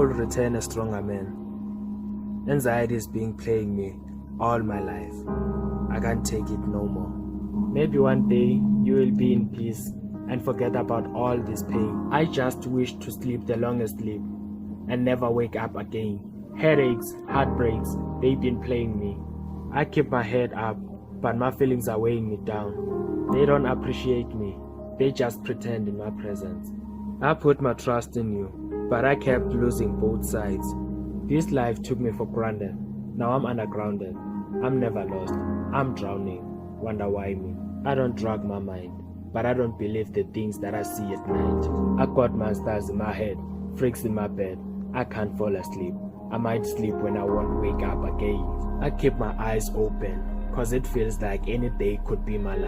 will return a stronger man. Anxiety is being playing me all my life. I can't take it no more. Maybe one day you will be in peace and forget about all this pain. I just wish to sleep the longest sleep and never wake up again. Headaches, heartbreaks, they've been playing me. I keep my head up, but my feelings are weighing me down. They don't appreciate me, they just pretend in my presence. I put my trust in you, but I kept losing both sides. This life took me for granted. Now I'm undergrounded. I'm never lost. I'm drowning. Wonder why me? I don't drug my mind, but I don't believe the things that I see at night. I got monsters in my head, freaks in my bed. I can't fall asleep. I might sleep when I won't wake up again. I keep my eyes open, cause it feels like any day could be my life.